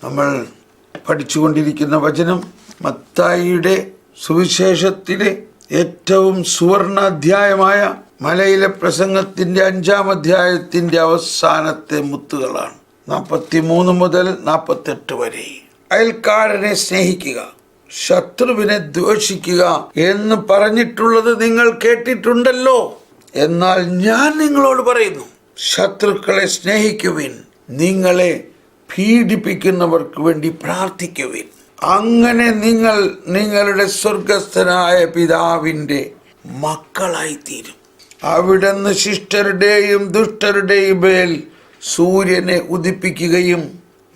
നമ്മൾ പഠിച്ചുകൊണ്ടിരിക്കുന്ന വചനം മത്തായിയുടെ സുവിശേഷത്തിലെ ഏറ്റവും സുവർണ അധ്യായമായ മലയിലെ പ്രസംഗത്തിന്റെ 5-ാം അധ്യായത്തിന്റെ അവസാനത്തെ മുത്തുകളാണ്. 43 മുതൽ 48 വരെ. അയൽക്കാരനെ സ്നേഹിക്കുക, ശത്രുവിനെ ദ്വേഷിക്കുക എന്ന് പറഞ്ഞിട്ടുള്ളത് നിങ്ങൾ കേട്ടിട്ടുണ്ടല്ലോ. എന്നാൽ ഞാൻ നിങ്ങളോട് പറയുന്നു, ശത്രുക്കളെ സ്നേഹിക്കുവിൻ, നിങ്ങളെ പീഡിപ്പിക്കുന്നവർക്ക് വേണ്ടി പ്രാർത്ഥിക്കുവിൻ. അങ്ങനെ നിങ്ങൾ നിങ്ങളുടെ സ്വർഗസ്ഥനായ പിതാവിൻ്റെ മക്കളായിത്തീരും. അവിടുന്ന് ശിഷ്ടരുടെയും ദുഷ്ടരുടെയും മേൽ സൂര്യനെ ഉദിപ്പിക്കുകയും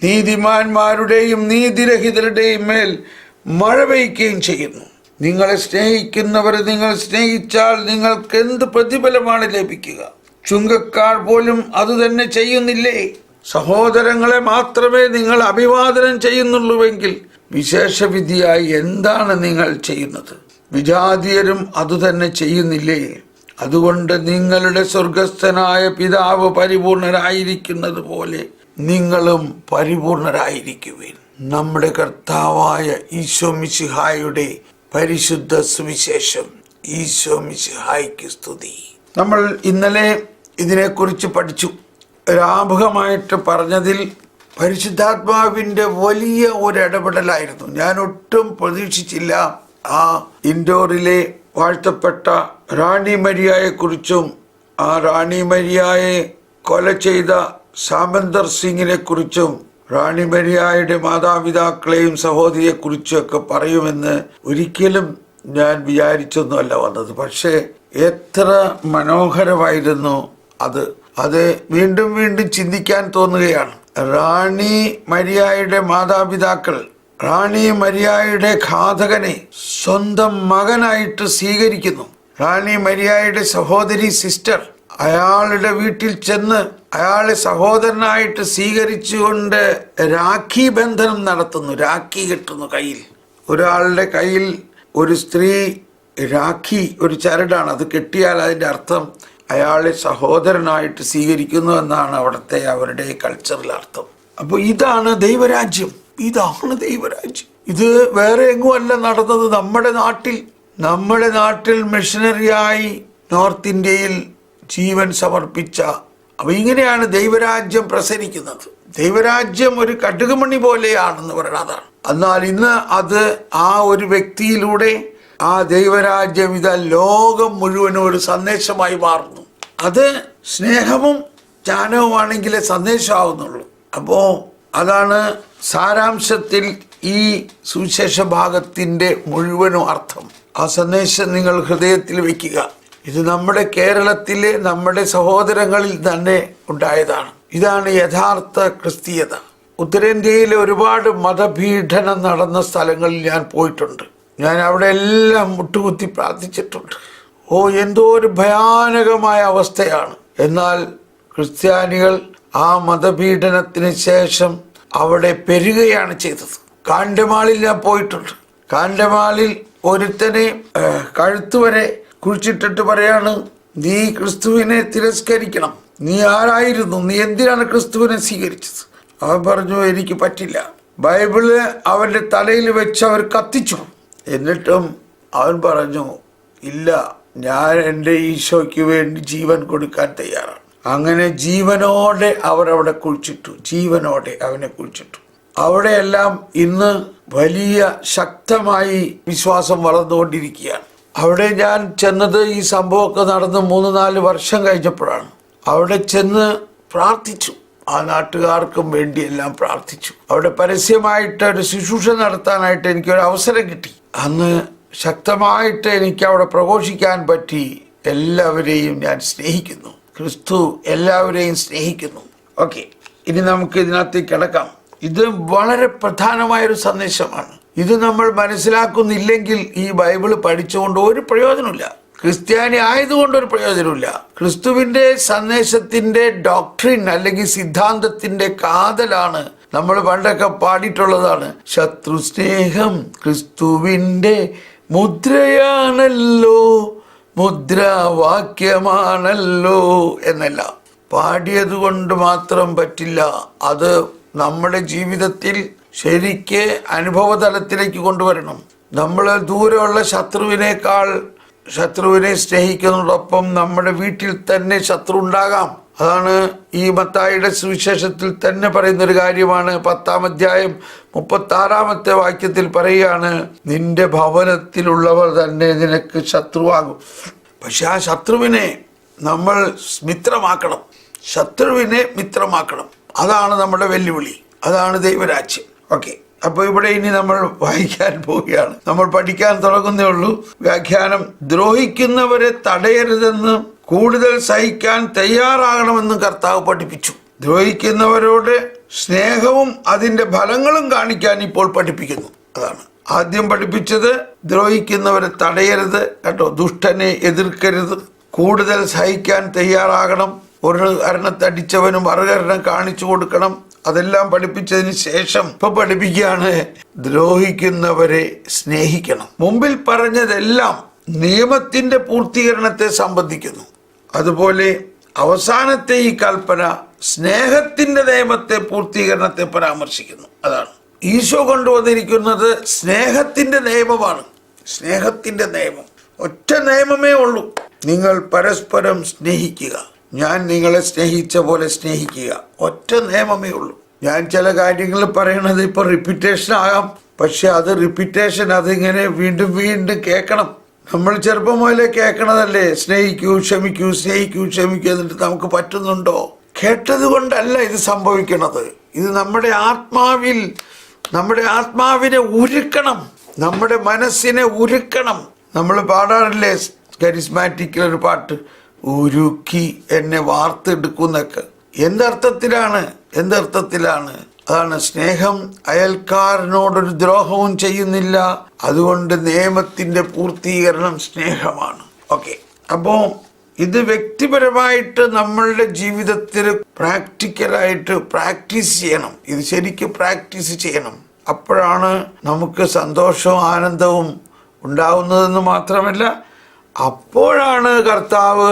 നീതിമാന്മാരുടെയും നീതിരഹിതരുടെയും മേൽ മഴ പെയ്യുകയും ചെയ്യുന്നു. നിങ്ങളെ സ്നേഹിക്കുന്നവരെ നിങ്ങൾ സ്നേഹിച്ചാൽ നിങ്ങൾക്ക് എന്ത് പ്രതിഫലമാണ് ലഭിക്കുക? ചുങ്കക്കാർ പോലും അതുതന്നെ ചെയ്യുന്നില്ലേ? സഹോദരങ്ങളെ മാത്രമേ നിങ്ങൾ അഭിവാദനം ചെയ്യുന്നുള്ളൂവെങ്കിൽ വിശേഷവിധിയായി എന്താണ് നിങ്ങൾ ചെയ്യുന്നത്? വിജാതീയരും അതുതന്നെ ചെയ്യുന്നില്ലേ? അതുകൊണ്ട് നിങ്ങളുടെ സ്വർഗസ്ഥനായ പിതാവ് പരിപൂർണരായിരിക്കുന്നത് പോലെ നിങ്ങളും പരിപൂർണരായിരിക്കുവിൻ. നമ്മുടെ കർത്താവായ ഈശോ മിശിഹായുടെ പരിശുദ്ധ സുവിശേഷം. ഈശോ മിശിഹായ്ക്ക് സ്തുതി. നമ്മൾ ഇന്നലെ ഇതിനെക്കുറിച്ച് പഠിച്ചു. ആമുഖമായിട്ട് പറഞ്ഞതിൽ പരിശുദ്ധാത്മാവിൻ്റെ വലിയ ഒരു ഇടപെടലായിരുന്നു. ഞാൻ ഒട്ടും പ്രതീക്ഷിച്ചില്ല ആ ഇൻഡോറിലെ വാഴ്ത്തപ്പെട്ട റാണി മരിയയെക്കുറിച്ചും ആ റാണി മരിയയെ കൊല ചെയ്ത സാമന്തർ സിംഗിനെ കുറിച്ചും റാണി മരിയയുടെ മാതാപിതാക്കളെയും സഹോദരിയെക്കുറിച്ചും ഒക്കെ പറയുമെന്ന് ഒരിക്കലും ഞാൻ വിചാരിച്ചൊന്നുമല്ല വന്നത്. പക്ഷേ എത്ര മനോഹരമായിരുന്നു അത് വീണ്ടും വീണ്ടും ചിന്തിക്കാൻ തോന്നുകയാണ്. റാണി മരിയയുടെ മാതാപിതാക്കൾ റാണി മരിയയുടെ ഘാതകനെ സ്വന്തം മകനായിട്ട് സ്വീകരിക്കുന്നു. റാണി മരിയയുടെ സഹോദരി സിസ്റ്റർ അയാളുടെ വീട്ടിൽ ചെന്ന് അയാളെ സഹോദരനായിട്ട് സ്വീകരിച്ചുകൊണ്ട് രാഖി ബന്ധനം നടത്തുന്നു. രാഖി കെട്ടുന്നു കയ്യിൽ. ഒരാളുടെ കയ്യിൽ ഒരു സ്ത്രീ രാഖി, ഒരു ചരടാണ്, അത് കെട്ടിയാൽ അതിൻ്റെ അർത്ഥം അയാളെ സഹോദരനായിട്ട് സ്വീകരിക്കുന്നു എന്നാണ് അവരുടെ കൾച്ചറൽ അർത്ഥം. അപ്പോൾ ഇതാണ് ദൈവരാജ്യം. ഇത് വേറെ എങ്ങുമല്ല നടന്നത്. നമ്മുടെ നാട്ടിൽ മിഷനറിയായി നോർത്ത് ഇന്ത്യയിൽ ജീവൻ സമർപ്പിച്ച. അപ്പൊ ഇങ്ങനെയാണ് ദൈവരാജ്യം പ്രസരിക്കുന്നത്. ദൈവരാജ്യം ഒരു കടുകുമണി പോലെയാണെന്ന് പറയുന്നതാണ്. എന്നാൽ ഇന്ന് അത് ആ ഒരു വ്യക്തിയിലൂടെ ആ ദൈവരാജ്യം ഇതാ ലോകം മുഴുവനും ഒരു സന്ദേശമായി മാറുന്നു. അത് സ്നേഹവും ജ്ഞാനവുമാണെങ്കിലേ സന്ദേശമാവുന്നുള്ളൂ. അപ്പോൾ അതാണ് സാരാംശത്തിൽ ഈ സുവിശേഷ ഭാഗത്തിൻ്റെ മുഴുവനും അർത്ഥം. ആ സന്ദേശം നിങ്ങൾ ഹൃദയത്തിൽ വയ്ക്കുക. ഇത് നമ്മുടെ കേരളത്തിലെ നമ്മുടെ സഹോദരങ്ങളിൽ തന്നെ ഉണ്ടായതാണ്. ഇതാണ് യഥാർത്ഥ ക്രിസ്തീയത. ഉത്തരേന്ത്യയിലെ ഒരുപാട് മതപീഡനം നടന്ന സ്ഥലങ്ങളിൽ ഞാൻ പോയിട്ടുണ്ട്. ഞാൻ അവിടെ എല്ലാം മുട്ടുകുത്തി പ്രാർത്ഥിച്ചിട്ടുണ്ട്. എന്തോ ഒരു ഭയാനകമായ അവസ്ഥയാണ്. എന്നാൽ ക്രിസ്ത്യാനികൾ ആ മതപീഡനത്തിന് ശേഷം അവിടെ പെരുകയാണ് ചെയ്തത്. കാണ്ഡമാളിൽ ഞാൻ പോയിട്ടുണ്ട്. കാണ്ഡമാളിൽ ഒരുത്തനെ കഴുത്തുവരെ കുഴിച്ചിട്ടിട്ട് പറയാണ്, നീ ക്രിസ്തുവിനെ തിരസ്കരിക്കണം. നീ ആരായിരുന്നു? നീ എന്തിനാണ് ക്രിസ്തുവിനെ സ്വീകരിച്ചത്? അവൻ പറഞ്ഞു, എനിക്ക് പറ്റില്ല. ബൈബിള് അവൻ്റെ തലയിൽ വെച്ച് അവർ കത്തിച്ചു. എന്നിട്ടും അവൻ പറഞ്ഞു, ഇല്ല, ഞാൻ എൻ്റെ ഈശോയ്ക്ക് വേണ്ടി ജീവൻ കൊടുക്കാൻ തയ്യാറാണ്. അങ്ങനെ ജീവനോടെ അവരവിടെ കുഴിച്ചിട്ടു. ജീവനോടെ അവനെ കുഴിച്ചിട്ടു. അവിടെയെല്ലാം ഇന്ന് വലിയ ശക്തമായി വിശ്വാസം വളർന്നുകൊണ്ടിരിക്കുകയാണ്. അവിടെ ഞാൻ ചെന്നത് ഈ സംഭവമൊക്കെ നടന്ന് 3-4 വർഷം കഴിഞ്ഞപ്പോഴാണ്. അവിടെ ചെന്ന് പ്രാർത്ഥിച്ചു. ആ നാട്ടുകാർക്കും വേണ്ടിയെല്ലാം പ്രാർത്ഥിച്ചു. അവിടെ പരസ്യമായിട്ട് ഒരു ശുശ്രൂഷ നടത്താനായിട്ട് എനിക്കൊരു അവസരം കിട്ടി. അന്ന് ശക്തമായിട്ട് എനിക്ക് അവിടെ പ്രഘോഷിക്കാൻ പറ്റി. എല്ലാവരെയും ഞാൻ സ്നേഹിക്കുന്നു. ക്രിസ്തു എല്ലാവരെയും സ്നേഹിക്കുന്നു. ഓക്കെ, ഇനി നമുക്ക് ഇതിനകത്തേക്ക് കിടക്കാം. ഇത് വളരെ പ്രധാനമായൊരു സന്ദേശമാണ്. ഇത് നമ്മൾ മനസ്സിലാക്കുന്നില്ലെങ്കിൽ ഈ ബൈബിള് പഠിച്ചുകൊണ്ട് ഒരു പ്രയോജനമില്ല. ക്രിസ്ത്യാനി ആയതുകൊണ്ടൊരു പ്രയോജനമില്ല. ക്രിസ്തുവിൻ്റെ സന്ദേശത്തിൻ്റെ ഡോക്ട്രിൻ അല്ലെങ്കിൽ സിദ്ധാന്തത്തിൻ്റെ കാതലാണ്. നമ്മൾ പണ്ടൊക്കെ പാടിയിട്ടുള്ളതാണ്, ശത്രു സ്നേഹം ക്രിസ്തുവിൻ്റെ മുദ്രയാണല്ലോ, മുദ്രാവാക്യമാണല്ലോ എന്നെല്ലാം പാടിയത് കൊണ്ട് മാത്രം പറ്റില്ല. അത് നമ്മുടെ ജീവിതത്തിൽ ശരിക്ക് അനുഭവതലത്തിലേക്ക് കൊണ്ടുവരണം. നമ്മൾ ദൂരെയുള്ള ശത്രുവിനെ സ്നേഹിക്കുന്നതോടൊപ്പം നമ്മുടെ വീട്ടിൽ തന്നെ ശത്രു ഉണ്ടാകാം. അതാണ് ഈ മത്തായിയുടെ സുവിശേഷത്തിൽ തന്നെ പറയുന്നൊരു കാര്യമാണ്. 10-ാം അധ്യായം 36-ാമത്തെ വാക്യത്തിൽ പറയുകയാണ്, നിന്റെ ഭവനത്തിലുള്ളവർ തന്നെ നിനക്ക് ശത്രുവാകും. പക്ഷെ ആ ശത്രുവിനെ നമ്മൾ മിത്രമാക്കണം. അതാണ് നമ്മുടെ വെല്ലുവിളി. അതാണ് ദൈവരാജ്യം. ഓക്കെ, അപ്പോൾ ഇവിടെ ഇനി നമ്മൾ വായിക്കാൻ പോവുകയാണ്. നമ്മൾ പഠിക്കാൻ തുടങ്ങുന്നേ ഉള്ളൂ. വ്യാഖ്യാനം: ദ്രോഹിക്കുന്നവരെ തടയരുതെന്ന്, കൂടുതൽ സഹിക്കാൻ തയ്യാറാകണമെന്ന് കർത്താവ് പഠിപ്പിച്ചു. ദ്രോഹിക്കുന്നവരോട് സ്നേഹവും അതിൻ്റെ ഫലങ്ങളും കാണിക്കാൻ ഇപ്പോൾ പഠിപ്പിക്കുന്നു. അതാണ് ആദ്യം പഠിപ്പിച്ചത്. ദ്രോഹിക്കുന്നവരെ തടയരുത് കേട്ടോ, ദുഷ്ടനെ എതിർക്കരുത്, കൂടുതൽ സഹിക്കാൻ തയ്യാറാകണം, ഒരു കരണത്തടിച്ചവനും മറുകരണം കാണിച്ചു കൊടുക്കണം. അതെല്ലാം പഠിപ്പിച്ചതിന് ശേഷം ഇപ്പൊ പഠിപ്പിക്കുകയാണ് ദ്രോഹിക്കുന്നവരെ സ്നേഹിക്കണം. മുമ്പിൽ പറഞ്ഞതെല്ലാം നിയമത്തിന്റെ പൂർത്തീകരണത്തെ സംബന്ധിക്കുന്നു. അതുപോലെ അവസാനത്തെ ഈ കൽപ്പന സ്നേഹത്തിന്റെ നിയമത്തെ പൂർത്തീകരണത്തെ പരാമർശിക്കുന്നു. അതാണ് ഈശോ കൊണ്ടുവന്നിരിക്കുന്നത്. സ്നേഹത്തിന്റെ നിയമമാണ്. സ്നേഹത്തിന്റെ നിയമം, ഒറ്റ നിയമമേ ഉള്ളൂ. നിങ്ങൾ പരസ്പരം സ്നേഹിക്കുക, ഞാൻ നിങ്ങളെ സ്നേഹിച്ച പോലെ സ്നേഹിക്കുക. ഒറ്റ നിയമമേ ഉള്ളൂ. ഞാൻ ചില കാര്യങ്ങൾ പറയണത് ഇപ്പൊ റിപ്പീറ്റേഷൻ ആകാം. പക്ഷെ അതിങ്ങനെ വീണ്ടും വീണ്ടും കേൾക്കണം. നമ്മൾ ചെറുപ്പം മുതലേ കേൾക്കണതല്ലേ, സ്നേഹിക്കൂ ക്ഷമിക്കൂ, സ്നേഹിക്കൂ ക്ഷമിക്കൂ. എന്നിട്ട് നമുക്ക് പറ്റുന്നുണ്ടോ? കേട്ടത് കൊണ്ടല്ല ഇത് സംഭവിക്കണത്. ഇത് നമ്മുടെ ആത്മാവിനെ ഉരുക്കണം, നമ്മുടെ മനസ്സിനെ ഉരുക്കണം. നമ്മൾ പാടാറില്ലേ കരിസ്മാറ്റിക്കിലൊരു പാട്ട്, ഉരുക്കി എന്നെ വാർത്തെടുക്കുന്നൊക്കെ. എന്തർത്ഥത്തിലാണ്? അതാണ് സ്നേഹം. അയൽക്കാരനോടൊരു ദ്രോഹവും ചെയ്യുന്നില്ല. അതുകൊണ്ട് നിയമത്തിന്റെ പൂർത്തീകരണം സ്നേഹമാണ്. ഓക്കെ, അപ്പോൾ ഇത് വ്യക്തിപരമായിട്ട് നമ്മളുടെ ജീവിതത്തിൽ പ്രാക്ടിക്കലായിട്ട് പ്രാക്ടീസ് ചെയ്യണം. ഇത് ശരിക്കും പ്രാക്ടീസ് ചെയ്യണം. അപ്പോഴാണ് നമുക്ക് സന്തോഷവും ആനന്ദവും ഉണ്ടാവുന്നതെന്ന് മാത്രമല്ല, അപ്പോഴാണ് കർത്താവ്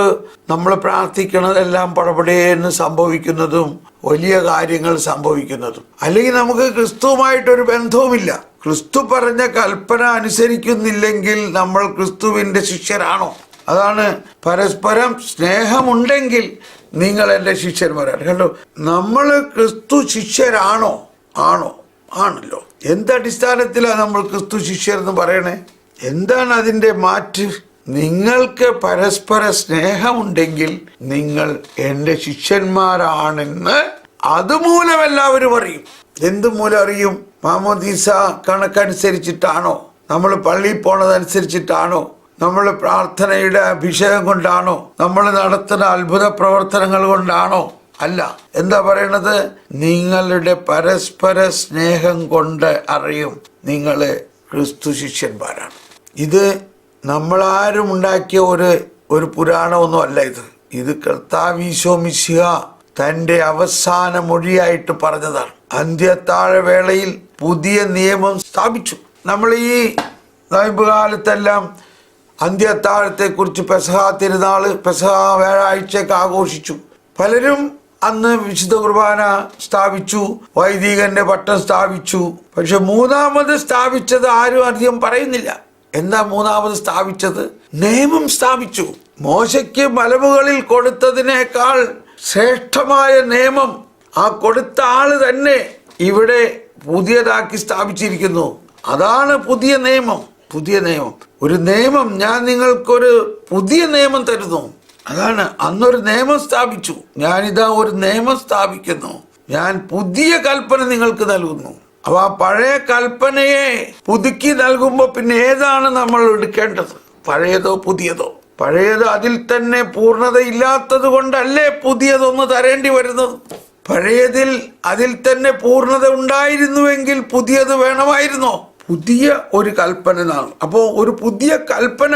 നമ്മൾ പ്രാർത്ഥിക്കുന്നതെല്ലാം പടപടേന്ന് സംഭവിക്കുന്നതും വലിയ കാര്യങ്ങൾ സംഭവിക്കുന്നതും. അല്ലെങ്കിൽ നമുക്ക് ക്രിസ്തുവുമായിട്ടൊരു ബന്ധവുമില്ല. ക്രിസ്തു പറഞ്ഞ കൽപ്പന അനുസരിക്കുന്നില്ലെങ്കിൽ നമ്മൾ ക്രിസ്തുവിൻ്റെ ശിഷ്യരാണോ? അതാണ് പരസ്പരം സ്നേഹമുണ്ടെങ്കിൽ നിങ്ങൾ എൻ്റെ ശിഷ്യന്മാരാണ്. കണ്ടോ, നമ്മൾ ക്രിസ്തു ശിഷ്യരാണോ? ആണല്ലോ. എന്തടിസ്ഥാനത്തിലാണ് നമ്മൾ ക്രിസ്തു ശിഷ്യരെന്ന് പറയണേ? എന്താണ് അതിൻ്റെ മാറ്റ്? നിങ്ങൾക്ക് പരസ്പര സ്നേഹമുണ്ടെങ്കിൽ നിങ്ങൾ എൻ്റെ ശിഷ്യന്മാരാണെന്ന് അതുമൂലം എല്ലാവരും അറിയും. എന്തുമൂലം അറിയും? മാമോദീസ കണക്കനുസരിച്ചിട്ടാണോ? നമ്മൾ പള്ളിയിൽ പോണതനുസരിച്ചിട്ടാണോ? നമ്മൾ പ്രാർത്ഥനയുടെ അഭിഷേകം കൊണ്ടാണോ? നമ്മൾ നടത്തുന്ന അത്ഭുത പ്രവർത്തനങ്ങൾ കൊണ്ടാണോ? അല്ല. എന്താ പറയണത്? നിങ്ങളുടെ പരസ്പര സ്നേഹം കൊണ്ട് അറിയും നിങ്ങൾ ക്രിസ്തു ശിഷ്യന്മാരാണ്. ഇത് നമ്മളാരും ഉണ്ടാക്കിയ ഒരു പുരാണമൊന്നും അല്ല. ഇത് കർത്താവ് ഈശോ മിശിഹ തൻ്റെ അവസാന മൊഴിയായിട്ട് പറഞ്ഞതാണ്. അന്ത്യത്താഴവേളയിൽ പുതിയ നിയമം സ്ഥാപിച്ചു. നമ്മൾ ഈ നോയമ്പ് കാലത്തെല്ലാം അന്ത്യത്താഴത്തെക്കുറിച്ച് പെസഹ തിരുനാള്, പെസഹ വ്യാഴാഴ്ചയൊക്കെ ആഘോഷിച്ചു. പലരും അന്ന് വിശുദ്ധ കുർബാന സ്ഥാപിച്ചു, വൈദികന്റെ പട്ടം സ്ഥാപിച്ചു. പക്ഷെ മൂന്നാമത് സ്ഥാപിച്ചത് ആരും അധികം പറയുന്നില്ല. എന്താ മൂന്നാമത് സ്ഥാപിച്ചത്? നിയമം സ്ഥാപിച്ചു. മോശയ്ക്ക് മലമുകളിൽ കൊടുത്തതിനേക്കാൾ ശ്രേഷ്ഠമായ നിയമം ആ കൊടുത്ത ആള് തന്നെ ഇവിടെ പുതിയതാക്കി സ്ഥാപിച്ചിരിക്കുന്നു. അതാണ് പുതിയ നിയമം. ഒരു നിയമം, ഞാൻ നിങ്ങൾക്കൊരു പുതിയ നിയമം തരുന്നു. അതാണ് അന്നൊരു നിയമം സ്ഥാപിച്ചു. ഞാനിതാ ഒരു നിയമം സ്ഥാപിക്കുന്നു. ഞാൻ പുതിയ കൽപ്പന നിങ്ങൾക്ക് നൽകുന്നു. അപ്പൊ ആ പഴയ കൽപ്പനയെ പുതുക്കി നൽകുമ്പോൾ പിന്നെ ഏതാണ് നമ്മൾ എടുക്കേണ്ടത്? പഴയതോ പുതിയതോ? പഴയത് അതിൽ തന്നെ പൂർണ്ണതയില്ലാത്തത് കൊണ്ടല്ലേ പുതിയതൊന്ന് തരേണ്ടി വരുന്നത്. പഴയതിൽ അതിൽ തന്നെ പൂർണ്ണത ഉണ്ടായിരുന്നുവെങ്കിൽ പുതിയത് വേണമായിരുന്നോ? പുതിയ ഒരു കൽപ്പന നാണ്. അപ്പോൾ ഒരു പുതിയ കൽപ്പന.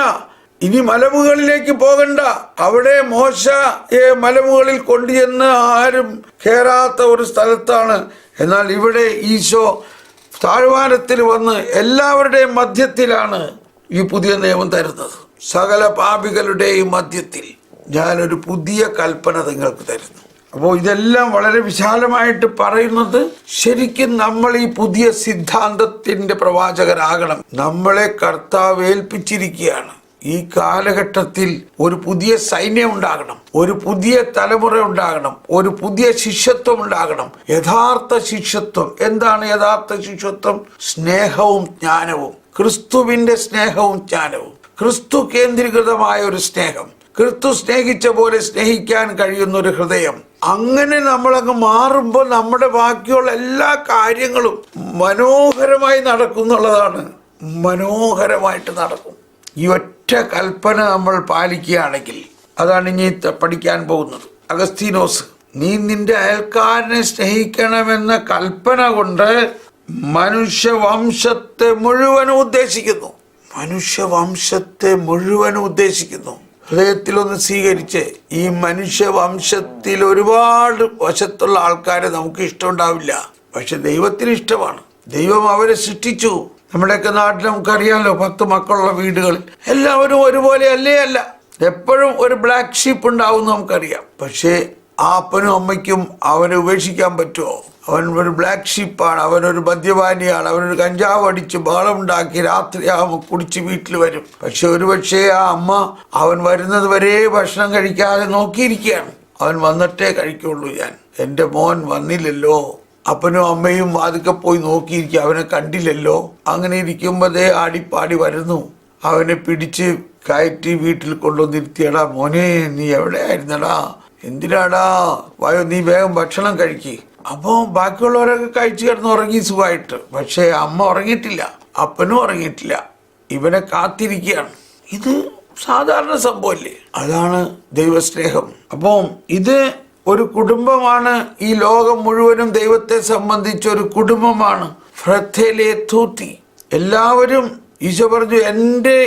ഇനി മലമുകളിലേക്ക് പോകണ്ട. അവിടെ മോശയെ മലമുകളിൽ കൊണ്ടുചെന്ന് ആരും കയറാത്ത ഒരു സ്ഥലത്താണ്. എന്നാൽ ഇവിടെ ഈശോ താഴ്വാരത്തിൽ വന്ന് എല്ലാവരുടെയും മധ്യത്തിലാണ് ഈ പുതിയ നിയമം തരുന്നത്. സകല പാപികളുടെയും മധ്യത്തിൽ ഞാനൊരു പുതിയ കൽപ്പന നിങ്ങൾക്ക് തരുന്നു. അപ്പോൾ ഇതെല്ലാം വളരെ വിശാലമായിട്ട് പറയുന്നത് ശരിക്കും നമ്മൾ ഈ പുതിയ സിദ്ധാന്തത്തിന്റെ പ്രവാചകരാകണം. നമ്മളെ കർത്താവ് ഏൽപ്പിച്ചിരിക്കുകയാണ്. ഈ കാലഘട്ടത്തിൽ ഒരു പുതിയ സൈന്യം ഉണ്ടാകണം, ഒരു പുതിയ തലമുറ ഉണ്ടാകണം, ഒരു പുതിയ ശിഷ്യത്വം ഉണ്ടാകണം. യഥാർത്ഥ ശിഷ്യത്വം എന്താണ്? യഥാർത്ഥ ശിഷ്യത്വം സ്നേഹവും ജ്ഞാനവും, ക്രിസ്തുവിന്റെ സ്നേഹവും ജ്ഞാനവും, ക്രിസ്തു കേന്ദ്രീകൃതമായ ഒരു സ്നേഹം, ക്രിസ്തു സ്നേഹിച്ച പോലെ സ്നേഹിക്കാൻ കഴിയുന്ന ഒരു ഹൃദയം. അങ്ങനെ നമ്മളങ്ങ് മാറുമ്പോൾ നമ്മുടെ ബാക്കിയുള്ള എല്ലാ കാര്യങ്ങളും മനോഹരമായി നടക്കുന്നുള്ളതാണ്. മനോഹരമായിട്ട് നടക്കും. ഈ ഒറ്റ കൽപ്പന നമ്മൾ പാലിക്കുകയാണെങ്കിൽ, അതാണ് ഇനി പഠിക്കാൻ പോകുന്നത്. അഗസ്തീനോസ്, നീ നിന്റെ അയൽക്കാരനെ സ്നേഹിക്കണമെന്ന കൽപ്പന കൊണ്ട് മനുഷ്യവംശത്തെ മുഴുവനും ഉദ്ദേശിക്കുന്നു. മനുഷ്യവംശത്തെ മുഴുവനും ഉദ്ദേശിക്കുന്നു. ഹൃദയത്തിലൊന്ന് സ്വീകരിച്ച്, ഈ മനുഷ്യവംശത്തിൽ ഒരുപാട് വശത്തുള്ള ആൾക്കാരെ നമുക്ക് ഇഷ്ടമുണ്ടാവില്ല, പക്ഷെ ദൈവത്തിന് ഇഷ്ടമാണ്. ദൈവം അവരെ സൃഷ്ടിച്ചു. നമ്മുടെയൊക്കെ നാട്ടിൽ നമുക്കറിയാമല്ലോ, 10 മക്കളുള്ള വീടുകളിൽ എല്ലാവരും ഒരുപോലെ അല്ല. എപ്പോഴും ഒരു ബ്ലാക്ക് ഷീപ്പ് ഉണ്ടാവും നമുക്കറിയാം. പക്ഷേ ആ അപ്പനും അമ്മയ്ക്കും അവനെ ഉപേക്ഷിക്കാൻ പറ്റുമോ? അവൻ ഒരു ബ്ലാക്ക് ഷീപ്പാണ്, അവനൊരു മദ്യപാനിയാണ്, അവനൊരു കഞ്ചാവ് അടിച്ച് ബഹളമുണ്ടാക്കി രാത്രിയാകുമ്പോൾ കുടിച്ച് വീട്ടിൽ വരും. പക്ഷെ ഒരുപക്ഷെ ആ അമ്മ അവൻ വരുന്നത് വരെ ഭക്ഷണം കഴിക്കാതെ നോക്കിയിരിക്കുകയാണ്. അവൻ വന്നിട്ടേ കഴിക്കുള്ളൂ. എൻ്റെ മോൻ വന്നില്ലല്ലോ. അപ്പനും അമ്മയും അതൊക്കെ പോയി നോക്കിയിരിക്കുക, അവനെ കണ്ടില്ലല്ലോ. അങ്ങനെ ഇരിക്കുമ്പോൾ ആടിപ്പാടി വരുന്നു. അവനെ പിടിച്ച് കയറ്റി വീട്ടിൽ കൊണ്ടുവന്നിരുത്തിയടാ, മോനെ നീ എവിടെയായിരുന്നടാ, എന്തിനാടാ, വായോ നീ വേഗം ഭക്ഷണം കഴിക്ക്. അപ്പോൾ ബാക്കിയുള്ളവരൊക്കെ കഴിച്ചു കിടന്ന് ഉറങ്ങി സുഖമായിട്ട്. പക്ഷേ അമ്മ ഉറങ്ങിയിട്ടില്ല, അപ്പനും ഉറങ്ങിയിട്ടില്ല, ഇവനെ കാത്തിരിക്കുകയാണ്. ഇത് സാധാരണ സംഭവമല്ലേ? അതാണ് ദൈവസ്നേഹം. അപ്പം ഇത് ഒരു കുടുംബമാണ്. ഈ ലോകം മുഴുവനും ദൈവത്തെ സംബന്ധിച്ച ഒരു കുടുംബമാണ്. ഫ്രത്തേലെ തൂത്തി എല്ലാവരും. ഈശോ പറഞ്ഞു, എൻ്റെ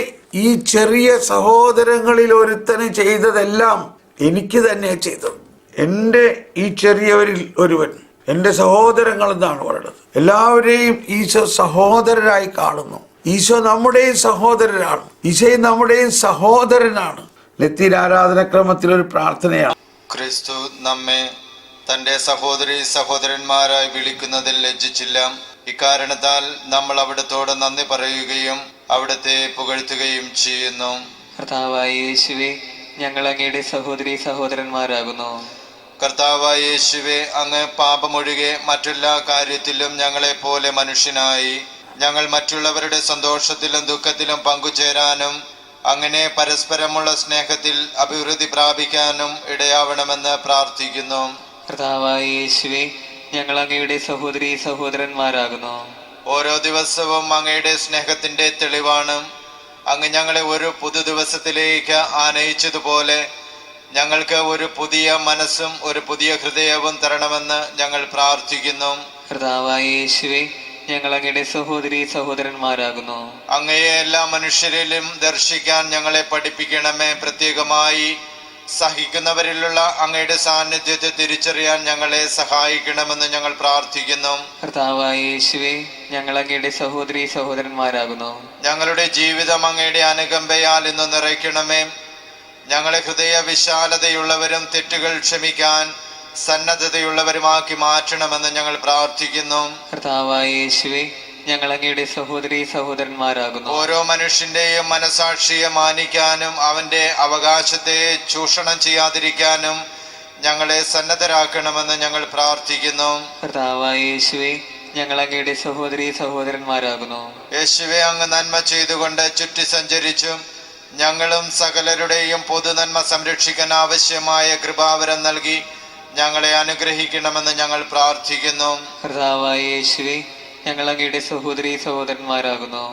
ഈ ചെറിയ സഹോദരങ്ങളിൽ ഒരുത്തന് ചെയ്തതെല്ലാം എനിക്ക് തന്നെ ചെയ്തത്. എൻ്റെ ഈ ചെറിയവരിൽ ഒരുവൻ എൻ്റെ സഹോദരങ്ങൾ എന്നാണ് പറയുന്നത്. എല്ലാവരെയും ഈശോ സഹോദരരായി കാണുന്നു. ഈശോ നമ്മുടെയും സഹോദരനാണ്. ഈശോയും നമ്മുടെയും സഹോദരനാണ്. ലത്തീൻ ആരാധനക്രമത്തിൽ ഒരു പ്രാർത്ഥനയാണ്. ക്രിസ്തു നമ്മെ തന്റെ സഹോദരി സഹോദരന്മാരായി വിളിക്കുന്നതിൽ ലജ്ജിച്ചില്ല. ഇക്കാരണത്താൽ നമ്മൾ അവിടത്തോട് നന്ദി പറയുകയും അവിടത്തെ പുകഴ്ത്തുകയും ചെയ്യുന്നു. കർത്താവായ യേശുവേ, ഞങ്ങൾ അങ്ങയുടെ സഹോദരി സഹോദരന്മാരാകുന്നു. കർത്താവായ യേശുവേ, അങ്ങ് പാപമൊഴികെ മറ്റെല്ലാ കാര്യത്തിലും ഞങ്ങളെ പോലെ മനുഷ്യനായി ഞങ്ങൾ മറ്റുള്ളവരുടെ സന്തോഷത്തിലും ദുഃഖത്തിലും പങ്കുചേരാനും അങ്ങനെ പരസ്പരമുള്ള സ്നേഹത്തിൽ അഭിവൃദ്ധി പ്രാപിക്കാനും ഇടയാവണമെന്ന് പ്രാർത്ഥിക്കുന്നു. കർത്താവായ യേശുവേ, ഞങ്ങൾ അങ്ങയുടെ സഹോദരി സഹോദരന്മാരാകുന്നു. ഓരോ ദിവസവും അങ്ങയുടെ സ്നേഹത്തിന്റെ തെളിവാണ്. അങ്ങ് ഞങ്ങളെ ഒരു പുതു ദിവസത്തിലേക്ക് ആനയിച്ചതുപോലെ ഞങ്ങൾക്ക് ഒരു പുതിയ മനസ്സും ഒരു പുതിയ ഹൃദയവും തരണമെന്ന് ഞങ്ങൾ പ്രാർത്ഥിക്കുന്നു. കർത്താവായ യേശുവേ, ഞങ്ങൾ അങ്ങയുടെ സഹോദരി സഹോദരന്മാരാകുന്നു. അങ്ങയെ എല്ലാ മനുഷ്യരിലും ദർശിക്കാൻ ഞങ്ങളെ പഠിപ്പിക്കണമേ. പ്രത്യേകമായി സഹിക്കുന്നവരിലുള്ള അങ്ങയുടെ സാന്നിധ്യത്തെ തിരിച്ചറിയാൻ ഞങ്ങളെ സഹായിക്കണമെന്ന് ഞങ്ങൾ പ്രാർത്ഥിക്കുന്നു. കർത്താവായ യേശുവേ, ഞങ്ങൾ അങ്ങയുടെ സഹോദരി സഹോദരന്മാരാകുന്നു. ഞങ്ങളുടെ ജീവിതം അങ്ങയുടെ അനുകമ്പയാൽ ഇന്ന് നിറയ്ക്കണമേ. ഞങ്ങളെ ഹൃദയ വിശാലതയുള്ളവരും തെറ്റുകൾ ക്ഷമിക്കാൻ സന്നദ്ധതയുള്ളവരുമാക്കി മാറ്റണമെന്ന് ഞങ്ങൾ പ്രാർത്ഥിക്കുന്നു. കർത്താവായ യേശുവേ, ഞങ്ങൾ അങ്ങയുടെ സഹോദരി സഹോദരന്മാരാകുന്നു. ഓരോ മനുഷ്യന്റെയും മനസാക്ഷിയെ മാനിക്കാനും അവന്റെ അവകാശത്തെ ചൂഷണം ചെയ്യാതിരിക്കാനും ഞങ്ങളെ സന്നദ്ധരാക്കണമെന്ന് ഞങ്ങൾ പ്രാർത്ഥിക്കുന്നു. കർത്താവായ യേശുവേ, ഞങ്ങൾ അങ്ങയുടെ സഹോദരി സഹോദരന്മാരാകുന്നു. യേശുവേ, അങ്ങ് നന്മ ചെയ്തുകൊണ്ട് ചുറ്റി സഞ്ചരിച്ചും ഞങ്ങളും സകലരുടെയും പൊതുനന്മ സംരക്ഷിക്കാൻ ആവശ്യമായ കൃപാവരം നൽകി ഞങ്ങളെ അനുഗ്രഹിക്കണമെന്ന് ഞങ്ങൾ പ്രാർത്ഥിക്കുന്നു. കർത്താവായ യേശുവേ, ഞങ്ങൾ അങ്ങയുടെ സഹോദരി സഹോദരന്മാരാകുന്നു.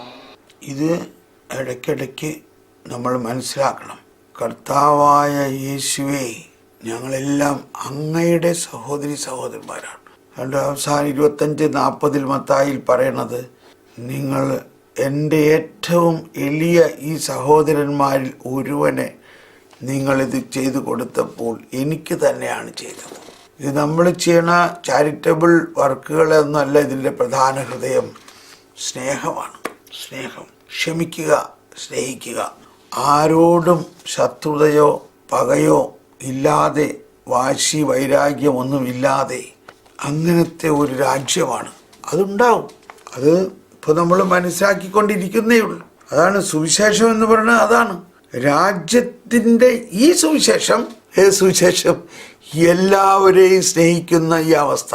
ഇത് ഇടയ്ക്കിടയ്ക്ക് നമ്മൾ മനസ്സിലാക്കണം. കർത്താവായ യേശുവേ, ഞങ്ങളെല്ലാം അങ്ങയുടെ സഹോദരി സഹോദരന്മാരാണ്. അതുകൊണ്ട് അവസാനം 25:40 മത്തായിൽ പറയണത്, നിങ്ങൾ എൻ്റെ ഏറ്റവും എളിയ ഈ സഹോദരന്മാരിൽ ഒരുവനെ നിങ്ങളിത് ചെയ്തു കൊടുത്തപ്പോൾ എനിക്ക് തന്നെയാണ് ചെയ്തത്. ഇത് നമ്മൾ ചെയ്യണ ചാരിറ്റബിൾ വർക്കുകളൊന്നുമല്ല. ഇതിൻ്റെ പ്രധാന ഹൃദയം സ്നേഹമാണ്. സ്നേഹം, ക്ഷമിക്കുക, സ്നേഹിക്കുക, ആരോടും ശത്രുതയോ പകയോ ഇല്ലാതെ വാശി വൈരാഗ്യം ഒന്നുമില്ലാതെ അങ്ങനത്തെ ഒരു രാജ്യമാണ്. അതുണ്ടാവും. അത് ഇപ്പോൾ നമ്മൾ മനസ്സിലാക്കിക്കൊണ്ടിരിക്കുന്നേ ഉള്ളൂ. അതാണ് സുവിശേഷം എന്ന് പറയുന്നത്. അതാണ് രാജ്യത്തിൻ്റെ ഈ സുവിശേഷം. സുവിശേഷം എല്ലാവരെയും സ്നേഹിക്കുന്ന ഈ അവസ്ഥ.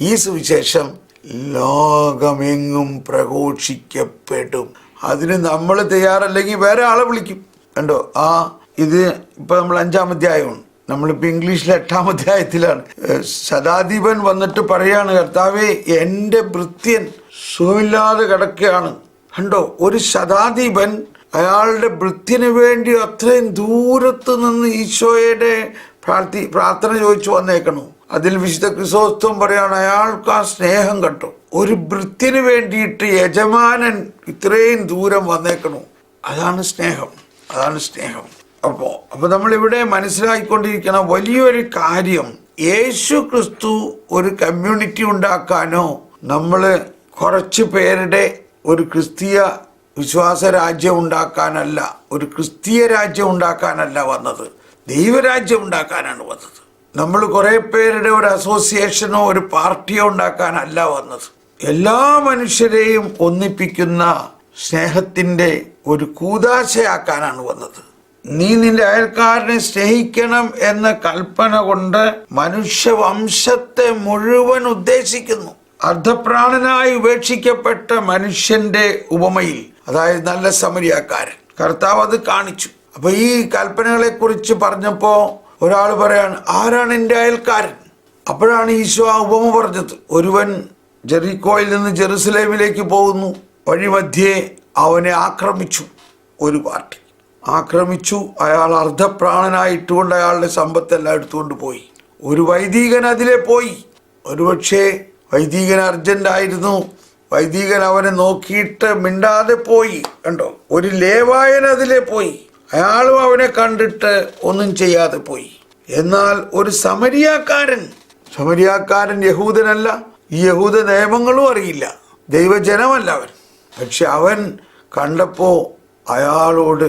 ഈ സുവിശേഷം ലോകമെങ്ങും പ്രഘോഷിക്കപ്പെടും. അതിന് നമ്മൾ തയ്യാറല്ലെങ്കിൽ വേറെ ആളെ വിളിക്കും. കണ്ടോ, ഇത് ഇപ്പം നമ്മൾ 5-ാം അധ്യായമാണ്. നമ്മളിപ്പോൾ ഇംഗ്ലീഷിലെ 8-ാം അധ്യായത്തിലാണ്. ശതാധിപൻ വന്നിട്ട് പറയാണ്, കർത്താവേ, എൻ്റെ ഭൃത്യൻ സുഖമില്ലാതെ കിടക്കുകയാണ്. കണ്ടോ, ഒരു ശതാധിപൻ അയാളുടെ ഭൃത്യന് വേണ്ടി അത്രയും ദൂരത്ത് നിന്ന് ഈശോയുടെ പ്രാർത്ഥന ചോദിച്ചു വന്നേക്കണു. അതിൽ വിശുദ്ധ ക്രിസോസ്തോം പറയാണ്, അയാൾക്ക് ആ സ്നേഹം കണ്ടു. ഒരു ഭൃത്യന് വേണ്ടിയിട്ട് യജമാനൻ ഇത്രയും ദൂരം വന്നേക്കണു. അതാണ് സ്നേഹം. അതാണ് സ്നേഹം. അപ്പോൾ നമ്മളിവിടെ മനസ്സിലാക്കിക്കൊണ്ടിരിക്കുന്ന വലിയൊരു കാര്യം, യേശു ക്രിസ്തു ഒരു കമ്മ്യൂണിറ്റി ഉണ്ടാക്കാനോ നമ്മൾ കുറച്ച് പേരുടെ ഒരു ക്രിസ്തീയ വിശ്വാസ രാജ്യം ഉണ്ടാക്കാനല്ല, ഒരു ക്രിസ്തീയ രാജ്യം ഉണ്ടാക്കാനല്ല വന്നത്, ദൈവരാജ്യം ഉണ്ടാക്കാനാണ് വന്നത്. നമ്മൾ കുറേ പേരുടെ ഒരു അസോസിയേഷനോ ഒരു പാർട്ടിയോ ഉണ്ടാക്കാനല്ല വന്നത്. എല്ലാ മനുഷ്യരെയും ഒന്നിപ്പിക്കുന്ന സ്നേഹത്തിൻ്റെ ഒരു കൂദാശയാക്കാനാണ് വന്നത്. നീ നിന്റെ അയൽക്കാരനെ സ്നേഹിക്കണം എന്ന കൽപ്പന കൊണ്ട് മനുഷ്യവംശത്തെ മുഴുവൻ ഉദ്ദേശിക്കുന്നു. അർദ്ധപ്രാണനായി ഉപേക്ഷിക്കപ്പെട്ട മനുഷ്യന്റെ ഉപമയിൽ, അതായത് നല്ല സമരിയാക്കാരൻ, കർത്താവ് അത് കാണിച്ചു. അപ്പൊ ഈ കൽപ്പനകളെ കുറിച്ച് പറഞ്ഞപ്പോ ഒരാൾ പറയാണ്, ആരാണ് എൻ്റെ അയൽക്കാരൻ? അപ്പോഴാണ് ഈശോ ആ ഉപമ പറഞ്ഞത്. ഒരുവൻ ജെറിക്കോയിൽ നിന്ന് ജെറുസലേമിലേക്ക് പോകുന്നു. വഴിമധ്യേ അവനെ ആക്രമിച്ചു. ഒരു പാർട്ടി ആക്രമിച്ചു. അയാൾ അർദ്ധപ്രാണനായിട്ടുകൊണ്ട് അയാളുടെ സമ്പത്തെല്ലാം എടുത്തുകൊണ്ട് പോയി. ഒരു വൈദികൻ അതിലെ പോയി. ഒരുപക്ഷെ വൈദികൻ അർജന്റായിരുന്നു. വൈദികൻ അവനെ നോക്കിയിട്ട് മിണ്ടാതെ പോയി. കണ്ടോ, ഒരു ലേവായൻ അതിലെ പോയി. അയാളും അവനെ കണ്ടിട്ട് ഒന്നും ചെയ്യാതെ പോയി. എന്നാൽ ഒരു സമരിയാക്കാരൻ യഹൂദനല്ല, ഈ യഹൂദ നിയമങ്ങളും അറിയില്ല, ദൈവജനമല്ല അവൻ. പക്ഷെ അവൻ കണ്ടപ്പോ അയാളോട്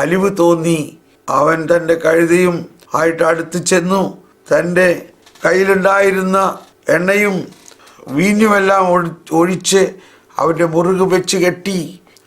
അലിവ് തോന്നി. അവൻ തൻ്റെ കഴുതയും ആയിട്ട് അടുത്ത് ചെന്നു. തൻ്റെ കയ്യിലുണ്ടായിരുന്ന എണ്ണയും വീഞ്ഞുമെല്ലാം ഒഴിച്ച് അവൻ്റെ മുറുക് വെച്ച് കെട്ടി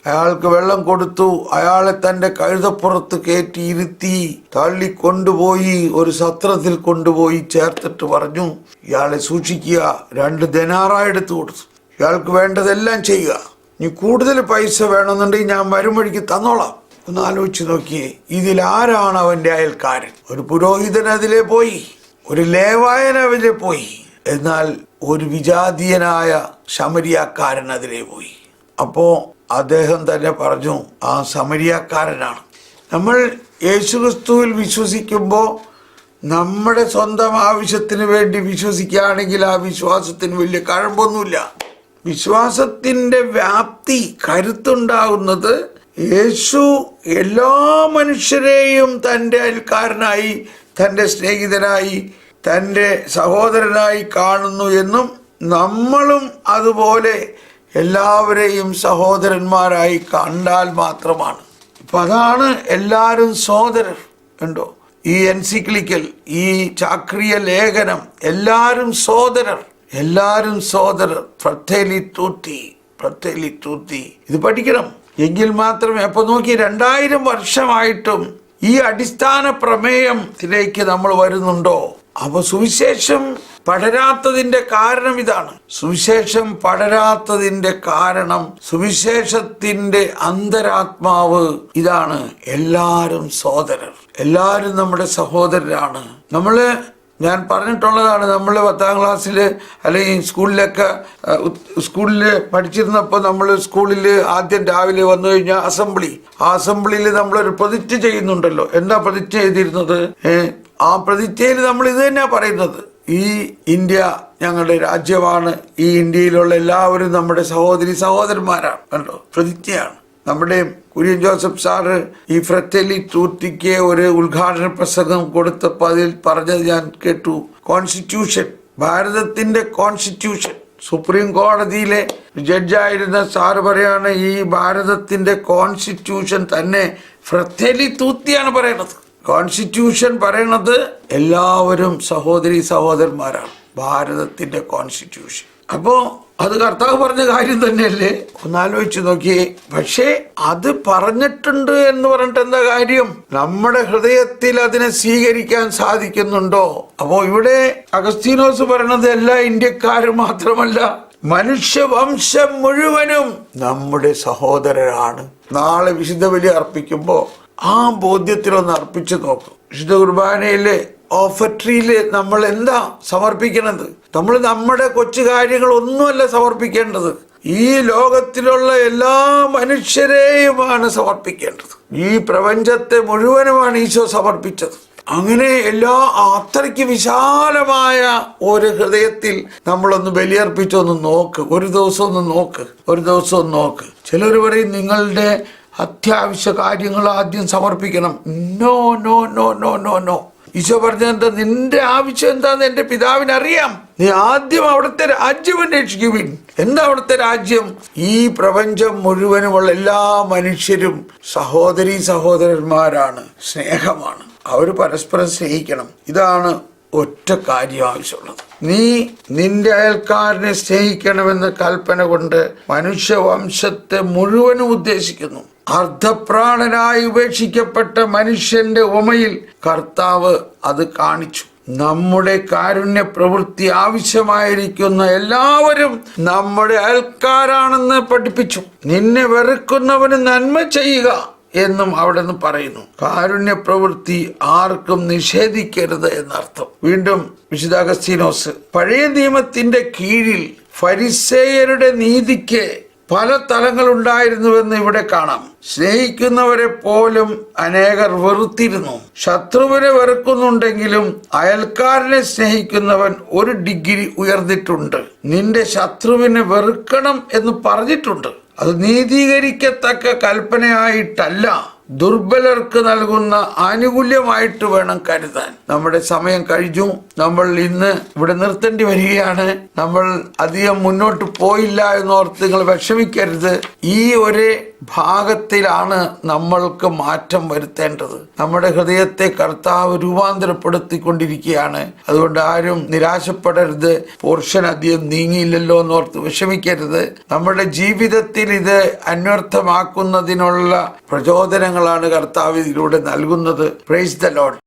അയാൾക്ക് വെള്ളം കൊടുത്തു. അയാളെ തൻ്റെ കഴുതപ്പുറത്ത് കയറ്റി ഇരുത്തി തള്ളിക്കൊണ്ടുപോയി ഒരു സത്രത്തിൽ കൊണ്ടുപോയി ചേർത്തിട്ട് പറഞ്ഞു, ഇയാളെ സൂക്ഷിക്കുക, 2 ദനാറായി എടുത്തു കൊടുത്തു. ഇയാൾക്ക് വേണ്ടതെല്ലാം ചെയ്യുക. ഇനി കൂടുതൽ പൈസ വേണമെന്നുണ്ടെങ്കിൽ ഞാൻ വരുംവഴിക്ക് തന്നോളാം. ഒന്ന് ആലോചിച്ച് നോക്കിയേ, ഇതിലാരാണ് അവൻ്റെ അയൽക്കാരൻ? ഒരു പുരോഹിതൻ അതിലെ പോയി, ഒരു ലേവായൻ അതിലെ പോയി, എന്നാൽ ഒരു വിജാതീയനായ ശമരിയാക്കാരൻ അതിലെ പോയി. അപ്പോൾ അദ്ദേഹം തന്നെ പറഞ്ഞു, ആ സമരിയാക്കാരനാണ്. നമ്മൾ യേശുക്രിസ്തുവിൽ വിശ്വസിക്കുമ്പോൾ നമ്മുടെ സ്വന്തം ആവശ്യത്തിന് വേണ്ടി വിശ്വസിക്കുകയാണെങ്കിൽ ആ വിശ്വാസത്തിന് വലിയ കഴമ്പൊന്നുമില്ല. വിശ്വാസത്തിൻ്റെ വ്യാപ്തി, കരുത്തുണ്ടാകുന്നത് യേശു എല്ലാ മനുഷ്യരെയും തൻ്റെ അയൽക്കാരനായി, തൻ്റെ സ്നേഹിതനായി, തൻ്റെ സഹോദരനായി കാണുന്നു എന്നും നമ്മളും അതുപോലെ എല്ലാവരെയും സഹോദരന്മാരായി കണ്ടാൽ മാത്രമാണ്. ഇപ്പം അതാണ് എല്ലാവരും സഹോദരർ. ഉണ്ടോ, ഈ എൻസിക്ലിക്കൽ, ഈ ചാക്രിയ ലേഖനം, എല്ലാവരും സഹോദരർ, എല്ലാവരും സഹോദരർ. ഫ്രത്തേലി ടൂത്തി ഇത് പഠിക്കണം. എങ്കിൽ മാത്രമേ. അപ്പൊ നോക്കി, 2000 വർഷമായിട്ടും ഈ അടിസ്ഥാന പ്രമേയത്തിലേക്ക് നമ്മൾ വരുന്നുണ്ടോ? അപ്പൊ സുവിശേഷം പടരാത്തതിന്റെ കാരണം ഇതാണ്. സുവിശേഷം പടരാത്തതിന്റെ കാരണം, സുവിശേഷത്തിന്റെ അന്തരാത്മാവ് ഇതാണ്. എല്ലാവരും സഹോദരർ, എല്ലാവരും നമ്മുടെ സഹോദരരാണ്. ഞാൻ പറഞ്ഞിട്ടുള്ളതാണ്, നമ്മൾ 10ാം ക്ലാസ്സിൽ അല്ലെങ്കിൽ സ്കൂളിൽ പഠിച്ചിരുന്നപ്പോൾ നമ്മൾ സ്കൂളിൽ ആദ്യം രാവിലെ വന്നു കഴിഞ്ഞാൽ അസംബ്ലിയിൽ നമ്മളൊരു പ്രതിജ്ഞ ചെയ്യുന്നുണ്ടല്ലോ. എന്താ പ്രതിജ്ഞ ചെയ്തിരുന്നത്? ആ പ്രതിജ്ഞയിൽ നമ്മൾ ഇത് തന്നെയാണ് പറയുന്നത്, ഈ ഇന്ത്യ ഞങ്ങളുടെ രാജ്യമാണ്, ഈ ഇന്ത്യയിലുള്ള എല്ലാവരും നമ്മുടെ സഹോദരന്മാരാണ്. കണ്ടോ, പ്രതിജ്ഞയാണ്. നമ്മുടെ കുര്യൻ ജോസഫ് സാറ് ഈ ഫ്രത്തേലി ടൂത്തിക്ക് ഒരു ഉദ്ഘാടന പ്രസംഗം കൊടുത്തപ്പോൾ അതിൽ പറഞ്ഞത് ഞാൻ കേട്ടു. കോൺസ്റ്റിറ്റ്യൂഷൻ, ഭാരതത്തിന്റെ കോൺസ്റ്റിറ്റ്യൂഷൻ, സുപ്രീം കോടതിയിലെ ജഡ്ജായിരുന്ന സാറ് പറയാണ്, ഈ ഭാരതത്തിന്റെ കോൺസ്റ്റിറ്റ്യൂഷൻ തന്നെ ഫ്രത്തേലി ടൂത്തിയാണ് പറയണത്. കോൺസ്റ്റിറ്റ്യൂഷൻ പറയണത് എല്ലാവരും സഹോദരി സഹോദരന്മാരാണ്. ഭാരതത്തിന്റെ കോൺസ്റ്റിറ്റ്യൂഷൻ. അപ്പോ അത് കർത്താവ് പറഞ്ഞ കാര്യം തന്നെയല്ലേ? ഒന്നാലോചിച്ച് നോക്കിയേ. പക്ഷേ അത് പറഞ്ഞിട്ടുണ്ട് എന്ന് പറഞ്ഞിട്ട് എന്താ കാര്യം? നമ്മുടെ ഹൃദയത്തിൽ അതിനെ സ്വീകരിക്കാൻ സാധിക്കുന്നുണ്ടോ? അപ്പോ ഇവിടെ അഗസ്തീനോസ് പറയണത് എല്ലാ ഇന്ത്യക്കാരും മാത്രമല്ല, മനുഷ്യവംശം മുഴുവനും നമ്മുടെ സഹോദരരാണ്. നാളെ വിശുദ്ധ ബലി അർപ്പിക്കുമ്പോ ആ ബോധ്യത്തിലൊന്ന് അർപ്പിച്ചു നോക്കും. വിശുദ്ധ കുർബാനയിലെ ഓഫർട്രിയില് നമ്മൾ എന്താ സമർപ്പിക്കണത്? നമ്മൾ നമ്മുടെ കൊച്ചു കാര്യങ്ങളൊന്നുമല്ല സമർപ്പിക്കേണ്ടത്. ഈ ലോകത്തിലുള്ള എല്ലാ മനുഷ്യരെയുമാണ് സമർപ്പിക്കേണ്ടത്. ഈ പ്രപഞ്ചത്തെ മുഴുവനുമാണ് ഈശോ സമർപ്പിച്ചത്. അങ്ങനെ അത്രയ്ക്ക് വിശാലമായ ഒരു ഹൃദയത്തിൽ നമ്മളൊന്ന് ബലിയർപ്പിച്ചൊന്ന് നോക്ക്. ഒരു ദിവസം ഒന്ന് നോക്ക്. ചിലർ പറയും നിങ്ങളുടെ അത്യാവശ്യ കാര്യങ്ങൾ ആദ്യം സമർപ്പിക്കണം. No no no no no no. Isho പറഞ്ഞെന്താ? നിന്റെ ആവശ്യം എന്താന്ന് എന്റെ പിതാവിന് അറിയാം. നീ ആദ്യം അവിടുത്തെ രാജ്യം അന്വേഷിക്കുവിൻ. എന്താ അവിടുത്തെ രാജ്യം? ഈ പ്രപഞ്ചം മുഴുവനുമുള്ള എല്ലാ മനുഷ്യരും സഹോദരീ സഹോദരന്മാരാണ്, സ്നേഹമാണ്. അവർ പരസ്പരം സ്നേഹിക്കണം. ഇതാണ് ഒറ്റ കാര്യം ആവശ്യമുള്ളത്. നീ നിന്റെ അയൽക്കാരനെ സ്നേഹിക്കണമെന്ന കൽപ്പന കൊണ്ട് മനുഷ്യവംശത്തെ മുഴുവനും ഉദ്ദേശിക്കുന്നു. അർദ്ധപ്രാണനായി ഉപേക്ഷിക്കപ്പെട്ട മനുഷ്യന്റെ ഉപമയിൽ കർത്താവ് അത് കാണിച്ചു. നമ്മുടെ കാരുണ്യ പ്രവൃത്തി ആവശ്യമായിരിക്കുന്ന എല്ലാവരും നമ്മുടെ അയൽക്കാരാണെന്ന് പഠിപ്പിച്ചു. നിന്നെ വെറുക്കുന്നവന് നന്മ ചെയ്യുക എന്നും അവിടെ നിന്ന് പറയുന്നു. കാരുണ്യ പ്രവൃത്തി ആർക്കും നിഷേധിക്കരുത് എന്നർത്ഥം. വീണ്ടും വിശുദ്ധ അഗസ്തീനോസ് പഴയ നിയമത്തിന്റെ കീഴിൽ ഫരിസേയരുടെ നീതിക്ക് പല തലങ്ങളുണ്ടായിരുന്നുവെന്ന് ഇവിടെ കാണാം. സ്നേഹിക്കുന്നവരെ പോലും അനേകർ വെറുത്തിരുന്നു. ശത്രുവിനെ വെറുക്കുന്നുണ്ടെങ്കിലും അയൽക്കാരനെ സ്നേഹിക്കുന്നവൻ ഒരു ഡിഗ്രി ഉയർന്നിട്ടുണ്ട്. നിന്റെ ശത്രുവിനെ വെറുക്കണം എന്ന് പറഞ്ഞിട്ടുണ്ട്. അത് നീതീകരിക്കത്തക്ക കൽപ്പനയായിട്ടല്ല, ദുർബലർക്ക് നൽകുന്ന ആനുകൂല്യമായിട്ട് വേണം കരുതാൻ. നമ്മുടെ സമയം കഴിഞ്ഞു. നമ്മൾ ഇന്ന് ഇവിടെ നിർത്തേണ്ടി വരികയാണ്. നമ്മൾ അധികം മുന്നോട്ട് പോയില്ല എന്നോർത്ത് നിങ്ങൾ വിഷമിക്കരുത്. ഈ ഒരു ഭാഗത്തിലാണ് നമ്മൾക്ക് മാറ്റം വരുത്തേണ്ടത്. നമ്മുടെ ഹൃദയത്തെ കർത്താവ് രൂപാന്തരപ്പെടുത്തിക്കൊണ്ടിരിക്കുകയാണ്. അതുകൊണ്ട് ആരും നിരാശപ്പെടരുത്. പോർഷൻ അധികം നീങ്ങിയില്ലല്ലോ എന്നോർത്ത് വിഷമിക്കരുത്. നമ്മുടെ ജീവിതത്തിൽ ഇത് അന്വർത്ഥമാക്കുന്നതിനുള്ള പ്രചോദനങ്ങളാണ് കർത്താവ് ഇതിലൂടെ നൽകുന്നത്. Praise the Lord.